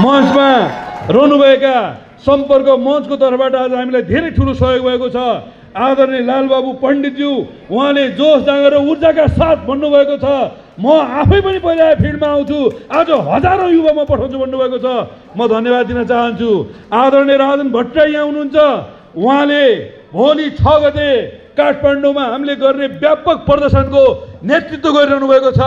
मञ्चमा रहनुभएका सम्पर्क मञ्चको तर्फबाट आज हामीलाई धेरै ठुलो सहयोग भएको छ। आदरणीय लालबाबु पण्डितज्यू उहाँले जोस जाँगर ऊर्जाका साथ भन्नुभएको छ म आफै पनि पहिला फिल्डमा आउँछु, आज हजारौं युवा म पठाउँछु भन्नुभएको छ। म धन्यवाद दिन चाहन्छु। आदरणीय राजन भट्टराई यहाँ हुनुहुन्छ, उहाँले भोलि 6 गते काठमाडौँमा हामीले गर्ने व्यापक प्रदर्शनको नेतृत्व गरिरहनु भएको छ।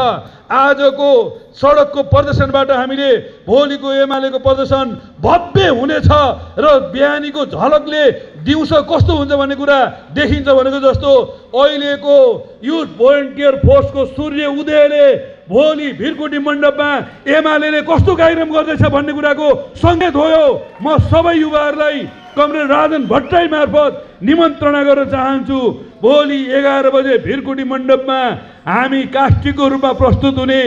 आजको सडकको प्रदर्शनबाट हामीले भोलिको एमालेको प्रदर्शन भव्य हुनेछ र बिहानीको झलकले दिउँसो कस्तो हुन्छ भन्ने कुरा देखिन्छ भनेको जस्तो अहिलेको युथ भोलिन्टियर फोर्सको सूर्य उदयले भोलि भिरकुटी मण्डपमा एमालेले कस्तो कार्यक्रम गर्दैछ भन्ने कुराको सङ्केत हो। म सबै युवाहरूलाई कमरेड राजन भट्टराई मार्फत निमन्त्रणा गर्न चाहन्छु। भोलि 11 बजे भिरकुटी मण्डपमा हामी काष्ठीको रूपमा प्रस्तुत हुने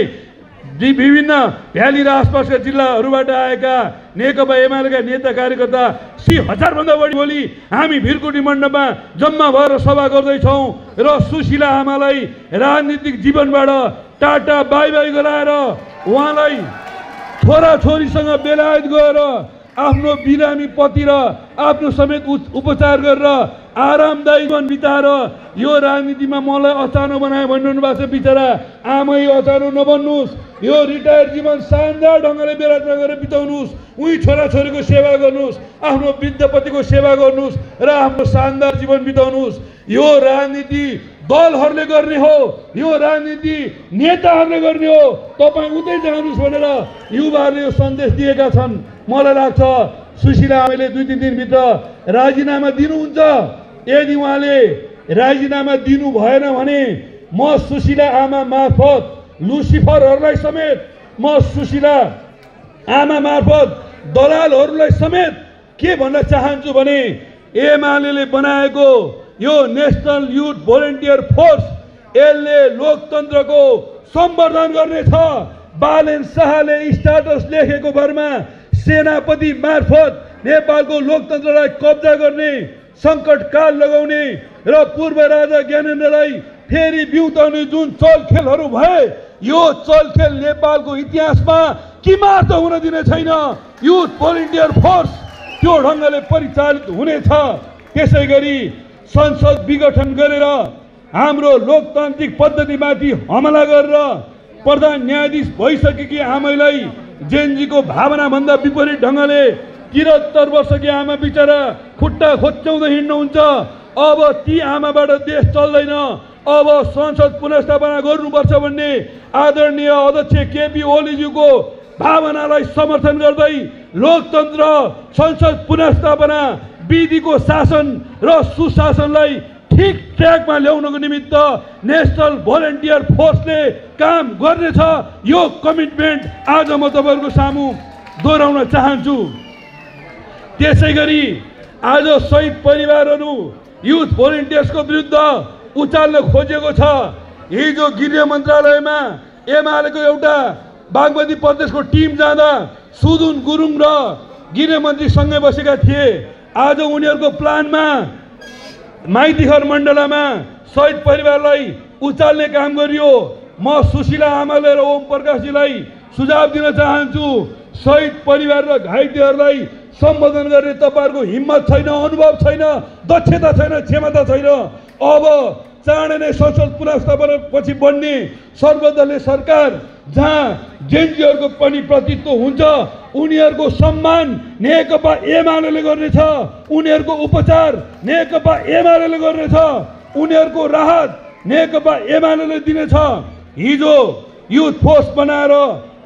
विभिन्न भ्याली र आसपासका जिल्लाहरूबाट आएका नेकपा एमालेका नेता कार्यकर्ता 10,000 भन्दा बढी भोलि हामी भिरकुटी मण्डपमा जम्मा भएर सभा गर्दैछौँ र सुशीला आमालाई राजनीतिक जीवनबाट टाटा बाई बाई गराएर उहाँलाई छोराछोरीसँग बेलायत गएर आफ्नो बिरामी पति र आफ्नो समेत उपचार गरेर आरामदायी जीवन बिताएर यो राजनीतिमा मलाई अचानो बनायो भन्नु भएको छ। बिचरा आमै अचानो नबन्नुहोस्, यो रिटायर जीवन शानदार ढङ्गले बेलायतमा गएर बिताउनुहोस्, उही छोराछोरीको सेवा गर्नुहोस्, आफ्नो वृद्ध पतिको सेवा गर्नुहोस् र आफ्नो शानदार जीवन बिताउनुहोस्। यो राजनीति दलहरूले गर्ने हो, यो राजनीति नेताहरूले गर्ने हो। तपाईँ उतै जानुहोस् भनेर युवाहरूले यो सन्देश दिएका छन्। मलाई लाग्छ सुशीला आमाले 2-3 दिनभित्र राजीनामा दिनुहुन्छ। यदि उहाँले राजीनामा दिनु भएन भने म सुशीला आमा मार्फत लुसिफरहरूलाई समेत, म सुशीला आमा मार्फत दलालहरूलाई समेत के भन्न चाहन्छु भने एमालेले बनाएको यो नेसनल युथ भोलिन्टियर फोर्स यसले लोकतन्त्रको सम्वर्धन गर्नेछ। बालेन शाहले स्ट्याटस लेखेको भरमा सेनापति मार्फत नेपालको लोकतन्त्रलाई कब्जा गर्ने, सङ्कटकाल लगाउने र पूर्व राजा ज्ञानेन्द्रलाई फेरि बिउताउने जुन चलखेलहरू भए, यो चलखेल नेपालको इतिहासमा किमार्थ हुन दिने छैन। युथ भोलिन्टियर फोर्स त्यो ढङ्गले परिचालित हुनेछ। त्यसै गरी संसद विघटन गरेर हाम्रो लोकतान्त्रिक पद्धतिमाथि हमला गरेर प्रधान न्यायाधीश भइसकेकी आमैलाई जेनजीको भावनाभन्दा विपरीत ढङ्गले 73 वर्षकी आमा बिचरा खुट्टा खोच्याउँदै हिँड्नुहुन्छ। अब ती आमाबाट देश चल्दैन। अब संसद पुनर्स्थापना गर्नुपर्छ भन्ने आदरणीय अध्यक्ष केपी ओलीज्यूको भावनालाई समर्थन गर्दै लोकतन्त्र, संसद पुनर्स्थापना, विधिको शासन र सुशासनलाई ठिक ट्र्याकमा ल्याउनको निमित्त नेसनल भोलिन्टियर फोर्सले काम गर्नेछ। यो कमिटमेन्ट आज म तपाईँहरूको सामु दोहोऱ्याउन चाहन्छु। त्यसै गरी आज शहीद परिवारहरू युथ भोलिन्टियर्सको विरुद्ध उचाल्न खोजेको छ। हिजो गृह मन्त्रालयमा एमालेको एउटा बागमती प्रदेशको टिम जाँदा सुदुन गुरुङ र गृहमन्त्री सँगै बसेका थिए। आज उनीहरूको प्लानमा माइतीघर मण्डलमा शहीद परिवारलाई उचाल्ने काम गरियो। म सुशीला आमाले र ओम प्रकाशजीलाई सुझाव दिन चाहन्छु, शहीद परिवार र घाइतेहरूलाई सम्बोधन गर्ने तपाईँहरूको हिम्मत छैन, अनुभव छैन, दक्षता छैन, क्षमता छैन। अब चाँडै नै संसद पुनर्स्थापना पछि बन्ने सर्वदलीय सरकार जहाँ जेनजीहरूको पनि प्रतित्व हुन्छ, उनीहरूको सम्मान नेकपा एमालेले गर्नेछ, उनीहरूको उपचार नेकपा एमालेले गर्नेछ, उनीहरूको राहत नेकपा एमालेले दिनेछ। हिजो युथ फोर्स बनाएर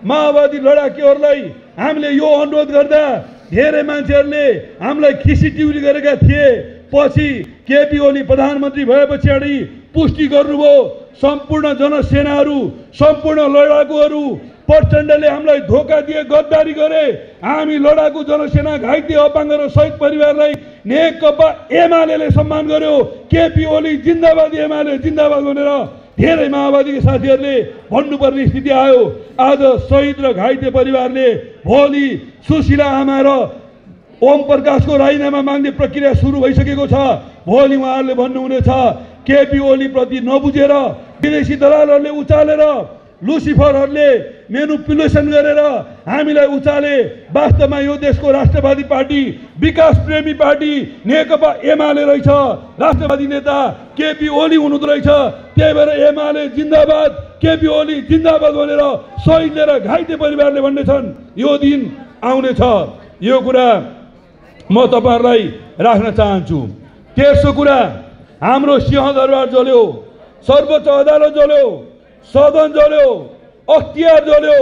माओवादी लडाकुहरूलाई हामीले यो अनुरोध गर्दा धेरै मान्छेहरूले हामीलाई खिसीटिउरी गरेका थिए। पछि केपी ओली प्रधानमन्त्री भएपछि पुष्टि गर्नुभयो, सम्पूर्ण जनसेनाहरू, सम्पूर्ण लडाकुहरू प्रचण्डले हामीलाई धोका दिए, गद्दारी गरे। हामी लडाकु जनसेना, घाइते, अपाङ्ग र शहीद परिवारलाई नेकपा एमालेले सम्मान गर्यो। केपी ओली जिन्दाबाद, एमाले जिन्दाबाद भनेर धेरै माओवादीका साथीहरूले भन्नुपर्ने स्थिति आयो। आज शहीद र घाइते परिवारले भोलि सुशीला आमा र ओम प्रकाशको राजीनामा माग्ने प्रक्रिया सुरु भइसकेको छ। भोलि उहाँहरूले भन्नुहुनेछ केपी ओली प्रति नबुझेर विदेशी दलालहरूले उचालेर लुसिफरहरूले मेनिपुलेसन गरेर हामीलाई उचाले। वास्तवमा यो देशको राष्ट्रवादी पार्टी, विकास प्रेमी पार्टी नेकपा एमाले रहेछ। राष्ट्रवादी नेता केपी ओली हुनुहुँदो रहेछ। त्यही भएर एमाले जिन्दाबाद, केपी ओली जिन्दाबाद भनेर शहीद लिएर घाइते परिवारले भन्नेछन्। यो दिन आउनेछ, यो कुरा म तपाईहरुलाई राख्न चाहन्छु। तेस्रो कुरा, हाम्रो सिंहदरबार जल्यो, सर्वोच्च अदालत जल्यो, सदन जल्यो, अख्तियार जल्यो,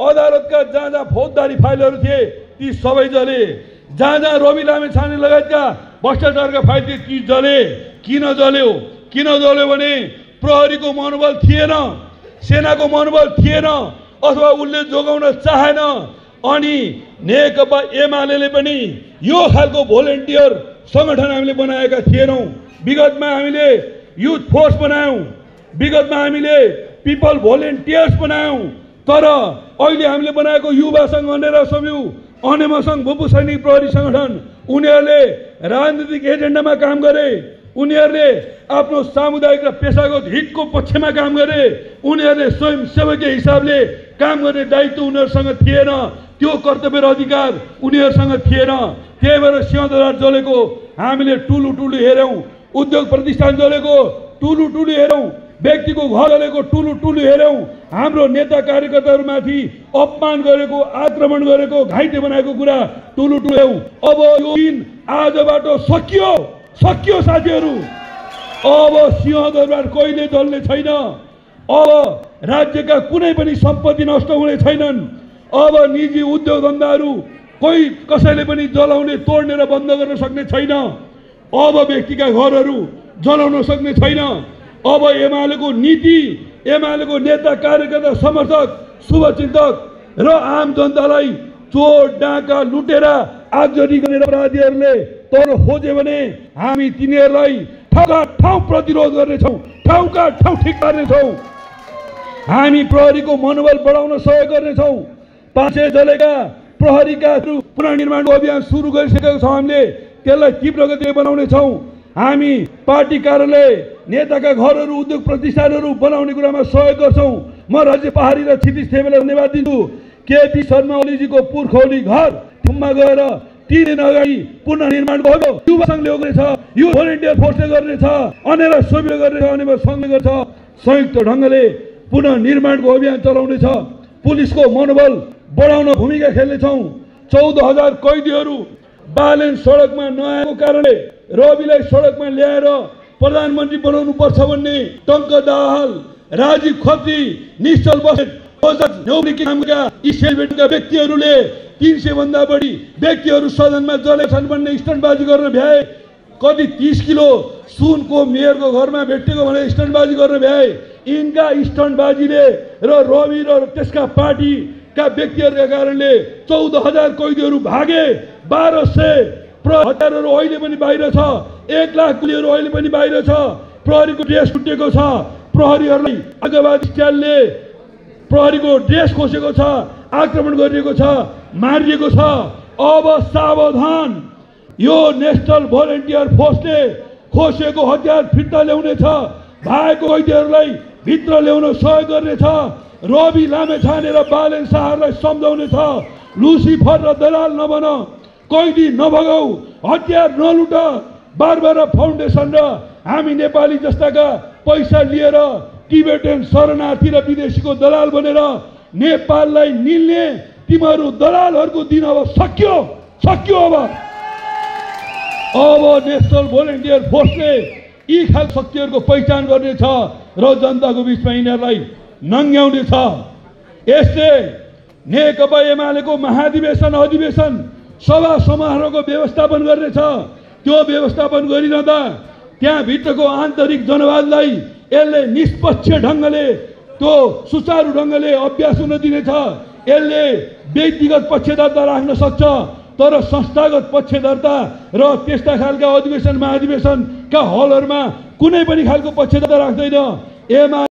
अदालतका जहाँ जहाँ फौजदारी फाइलहरू थिए ती सबै जले। जहाँ जहाँ रवि लामेछाने लगायतका भ्रष्टाचारका फाइल थिए ती जले। किन जल्यो? किन जल्यो भने प्रहरीको मनोबल थिएन, सेनाको मनोबल थिएन, अथवा उसले जोगाउन चाहेन। अनि नेकपा एमाले पनि यो खालको भोलिन्टियर संगठन हामीले बनाएका थिएनौं। विगतमा हामीले युथ फोर्स बनायौं, विगतमा हामीले पिपल भोलिन्टियर्स बनायौं। तर अहिले हामीले बनाएको युवा संघ अनेरा समूह, अनेमा संघ, भूपू सैनिक प्रहरी संगठन, उनीहरूले राजनीतिक एजेन्डामा काम गरे, उनीहरूले आफ्नो सामुदायिक र पेशागत हितको पक्षमा काम गरे, उनीहरूले स्वयंसेवकीय हिसाबले काम गर्ने दायित्व उनीहरूसँग थिएन, त्यो कर्तव्य र अधिकार उनीहरूसँग थिएन। त्यही भएर सिंहदरबार जलेको हामीले टुलु टुलु हेर्यौं, उद्योग प्रतिष्ठान जलेको टुलु टुलु हेर्यौं, व्यक्तिको घर जलेको टुलु टुलु हेर्यौं, हाम्रो नेता कार्यकर्ताहरूमाथि अपमान गरेको, आक्रमण गरेको, घाइते बनाएको कुरा टुलु टुलु हेर्यौं। अब यो दिन आजबाट सकियो, सकियो साथीहरू। अब सिंहदरबार कहिले जल्ने छैन। अब राज्यका कुनै पनि सम्पत्ति नष्ट हुने छैनन्। अब निजी उद्योग धन्दाहरू कोही कसैले पनि जलाउने, तोड्ने र बन्द गर्न सक्ने छैन। अब व्यक्तिका घरहरू जलाउन सक्ने छैन। अब एमालेको नीति, एमालेको नेता कार्यकर्ता समर्थक शुभचिन्तक र आम जनतालाई चोर डाका लुटेर आगजनी गर्ने अपराधीहरूले तर खोजे भने हामी तिनीहरूलाई ठाउँका ठाउँ प्रतिरोध गर्नेछौँ, ठाउँका ठाउँ ठिक पार्नेछौँ। हामी प्रहरीको मनोबल बढाउन सहयोग गर्नेछौँ। 500 जलेका प्रहरीका पुनर्निर्माणको अभियान सुरु गरिसकेका छौँ। हामीले त्यसलाई तीव्र गतिले बनाउनेछौँ। हामी पार्टी कार्यालय, नेताका घरहरू, उद्योग प्रतिष्ठानहरू बनाउने कुरामा सहयोग गर्छौँ। म राज्य पहाडी र क्षितिज थेमेलाई धन्यवाद दिन्छु। केपी शर्मा ओलीजीको पुर्खौली घर थुममा गएर 3 दिन अगाडि पुनर्निर्माण भयो। युवा संघले गर्नेछ, युथ भोलिन्टियर फोर्सले गर्नेछ, अनेरा सोभियो गर्नेछ, अनेरा संघले गर्छ। संयुक्त ढङ्गले पुनर्निर्माणको अभियान चलाउनेछ। पुलिसको मनोबल बढाउन भूमिका खेल्नेछौँ। 14,000 कैदीहरू बालेन सडकमा नआएको कारणले रविलाई सडकमा ल्याएर प्रधानमन्त्री बनाउनु पर्छ भन्ने टङ्क दाहाल, राजीव खत्री, निश्चल बस्नेत, यी सेलबेटका व्यक्तिहरूले 300 भन्दा बढी व्यक्तिहरू सदनमा जलेछन् भन्ने स्टन्टबाजी गर्न भ्याए। कति 30 किलो सुनको मेयरको घरमा भेटेको भने स्टन्टबाजी गर्न भ्याए। यिनका स्टन्टबाजीले र रवि र त्यसका पार्टीका व्यक्तिहरूका कारणले 14,000 कैदीहरू भागे। 1200 हजारहरू अहिले पनि बाहिर छ। 1 लाख पुलिसहरू अहिले पनि बाहिर छ। प्रहरीको ड्रेस छुटेको छ। प्रहरीहरूलाई आगवादी स्टाइलले प्रहरीको ड्रेस खोसेको छ, आक्रमण गरिएको छ, मारिएको छ। अब सावधान, यो नेसनल भोलिन्टियर फोर्सले खोसेको हतियार फिर्ता ल्याउनेछ, भागेको कैदीहरूलाई भित्र ल्याउन सहयोग गर्नेछ। रवि लामेछाने र बालेन शाहलाई सम्झाउनेछ, लुसिफर र दलाल नबन, कैदी नभगाऊ, हतियार नलुट। बारबार फाउन्डेसन र हामी नेपाली जस्ताका पैसा लिएर टिबेटन शरणार्थी र विदेशीको दलाल बनेर नेपाललाई निल्ने तिमीहरू दलालहरूको दिन अब सकियो, सकियो। अब नेसनल भोलिन्टियर फोर्सले यी खालका शक्तिहरूको पहिचान गर्नेछ र जनताको बिचमा यिनीहरूलाई नङ्ग्याउनेछ। यसले नेकपा एमालेको महाधिवेशन, अधिवेशन, सभा समारोहको व्यवस्थापन गर्नेछ। त्यो व्यवस्थापन गरिरहँदा त्यहाँ भित्रको आन्तरिक जनवादलाई यसले निष्पक्ष ढङ्गले, त्यो सुचारू ढङ्गले अभ्यास हुन दिनेछ। यसले व्यक्तिगत पक्षधरता राख्न सक्छ, तर संस्थागत पक्षधरता र त्यस्ता खालका अधिवेशन महाधिवेशनका हलहरूमा कुनै पनि खालको पक्षधरता राख्दैन।